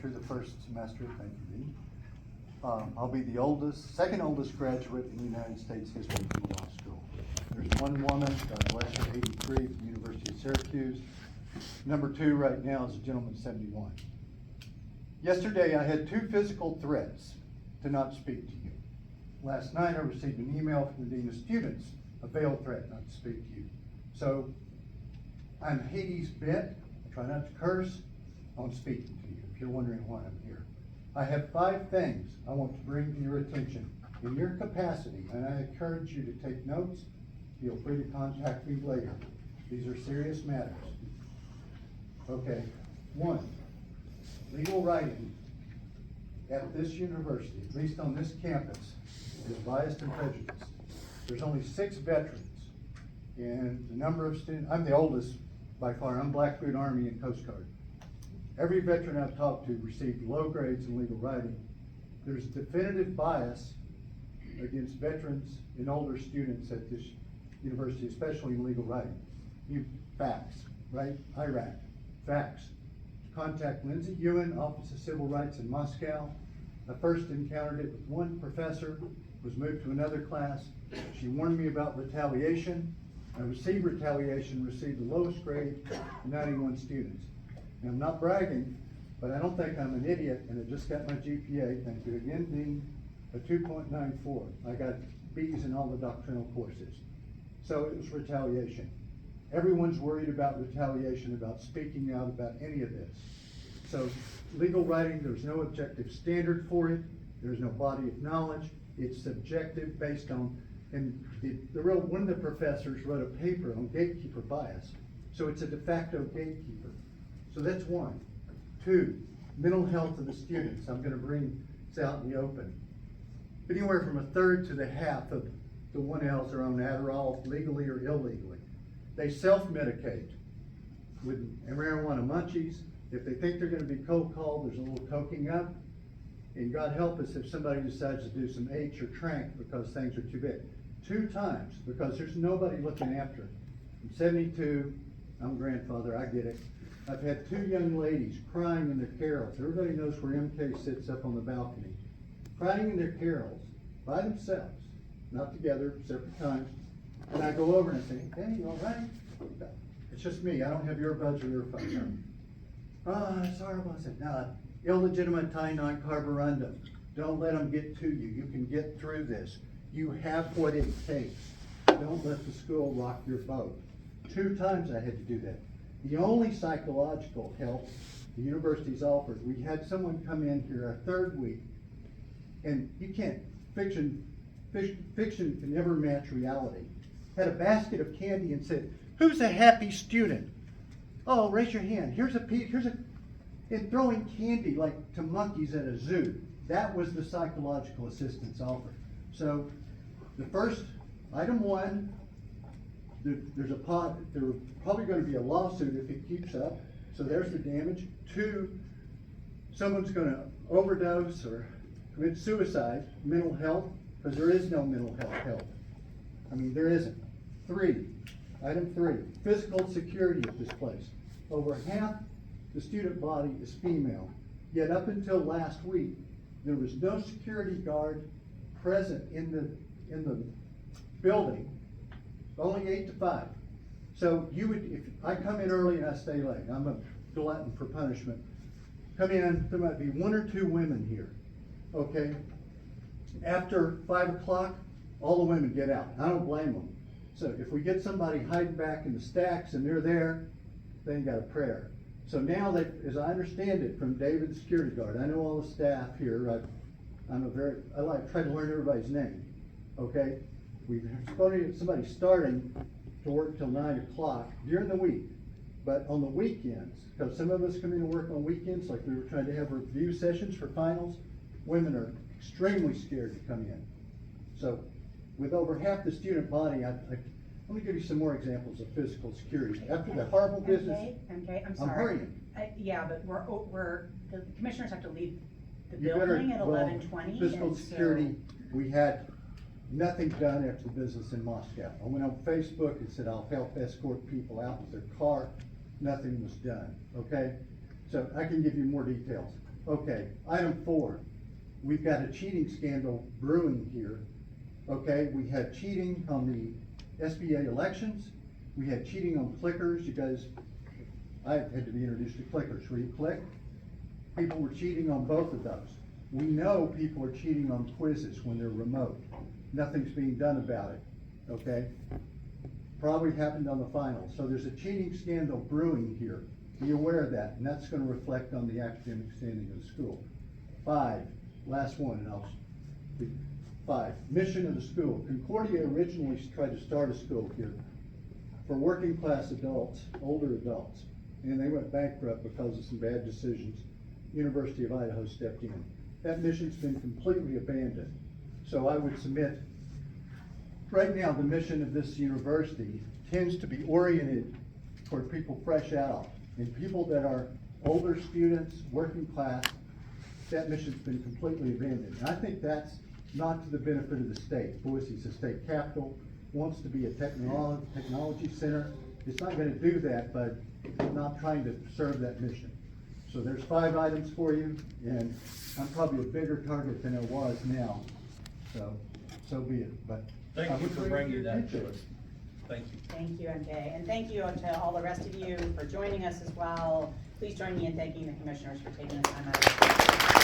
through the first semester. Thank you, Dean. I'll be the second oldest graduate in the United States history from law school. There's one woman, God bless her, 83 at the University of Syracuse. Number 2 right now is a gentleman, 71. Yesterday, I had 2 physical threats to not speak to you. Last night, I received an email from the Dean of Students, a veiled threat not to speak to you. So, I'm Hades bent. I try not to curse. I'm speaking to you, if you're wondering why I'm here. I have 5 things I want to bring to your attention in your capacity, and I encourage you to take notes. Feel free to contact me later. These are serious matters. Okay, 1, legal writing at this university, at least on this campus, is biased and prejudiced. There's only 6 veterans, and the number of students, I'm the oldest by far, I'm Blackfoot Army and Coast Guard. Every veteran I've talked to received low grades in legal writing. There's definitive bias against veterans and older students at this university, especially in legal writing. Facts, right? Iraq, facts. Contact Lindsay Ewan, Office of Civil Rights in Moscow. I first encountered it with one professor, was moved to another class. She warned me about retaliation. I received retaliation, received the lowest grade, 91 students. And I'm not bragging, but I don't think I'm an idiot, and I just got my GPA, thank you again, Dean, a 2.94. I got B's in all the doctrinal courses. So it was retaliation. Everyone's worried about retaliation, about speaking out about any of this. So legal writing, there's no objective standard for it. There's no body of knowledge. It's subjective based on, and one of the professors wrote a paper on gatekeeper bias. So it's a de facto gatekeeper. So that's 1. 2, mental health of the students. I'm gonna bring this out in the open. Anywhere from 1/3 to the half of the 1Ls are on Adderall, legally or illegally. They self-medicate with marijuana munchies. If they think they're gonna be cold called, there's a little coking up. And God help us if somebody decides to do some H or trank because things are too big. 2 times, because there's nobody looking after it. I'm 72, I'm grandfather, I get it. I've had 2 young ladies crying in their carols. Everybody knows where MK sits up on the balcony. Crying in their carols by themselves, not together, separate times. And I go over and I say, hey, you all right? It's just me, I don't have your budget or phone. Oh, it's horrible. I said, no, illegitimate tie-knot carborundum. Don't let them get to you. You can get through this. You have what it takes. Don't let the school rock your boat. 2 times I had to do that. The only psychological help the university's offered, we had someone come in here our 3rd week, and you can't, fiction can never match reality. Had a basket of candy and said, who's a happy student? Oh, raise your hand. And throwing candy like to monkeys at a zoo. That was the psychological assistance offered. So the first, item 1, there's probably going to be a lawsuit if it keeps up. So there's the damage. 2, someone's going to overdose or commit suicide, mental health, because there is no mental health help. I mean, there isn't. 3, item 3, physical security at this place. Over half the student body is female. Yet up until last week, there was no security guard present in the building. Only 8 to 5. So if I come in early and I stay late, I'm a glutton for punishment. Come in, there might be 1 or 2 women here, okay? After 5 o'clock, all the women get out. I don't blame them. So if we get somebody hiding back in the stacks and they're there, they ain't got a prayer. So now that, as I understand it from David, the security guard, I know all the staff here. I try to learn everybody's name, okay? We've got somebody starting to work till 9 o'clock during the week, but on the weekends, because some of us come in and work on weekends, like we were trying to have review sessions for finals, women are extremely scared to come in. So with over half the student body, let me give you some more examples of physical security. After the horrible business. MK, I'm sorry. I'm hurrying. Yeah, but the commissioners have to leave the building at 11:20. Physical security, we had nothing done after the business in Moscow. I went on Facebook and said, I'll help escort people out with their car. Nothing was done, okay? So I can give you more details. Okay, item 4, we've got a cheating scandal brewing here. Okay, we had cheating on the SBA elections, we had cheating on clickers, you guys, I had to be introduced to clickers, where you click. People were cheating on both of those. We know people are cheating on quizzes when they're remote. Nothing's being done about it, okay? Probably happened on the final. So there's a cheating scandal brewing here. Be aware of that, and that's gonna reflect on the academic standing of the school. 5, last one, and I'll, 5, mission of the school. Concordia originally tried to start a school here for working class adults, older adults, and they went bankrupt because of some bad decisions. University of Idaho stepped in. That mission's been completely abandoned. So I would submit, right now, the mission of this university tends to be oriented toward people fresh out, and people that are older students, working class. That mission's been completely abandoned. And I think that's not to the benefit of the state. Boise's a state capital, wants to be a technology center. It's not gonna do that, but it's not trying to serve that mission. So there's 5 items for you, and I'm probably a bigger target than I was now, so be it, but. Thank I you would for bring bringing your that attention. to us. Thank you. Thank you, MJ, and thank you to all the rest of you for joining us as well. Please join me in thanking the commissioners for taking the time out of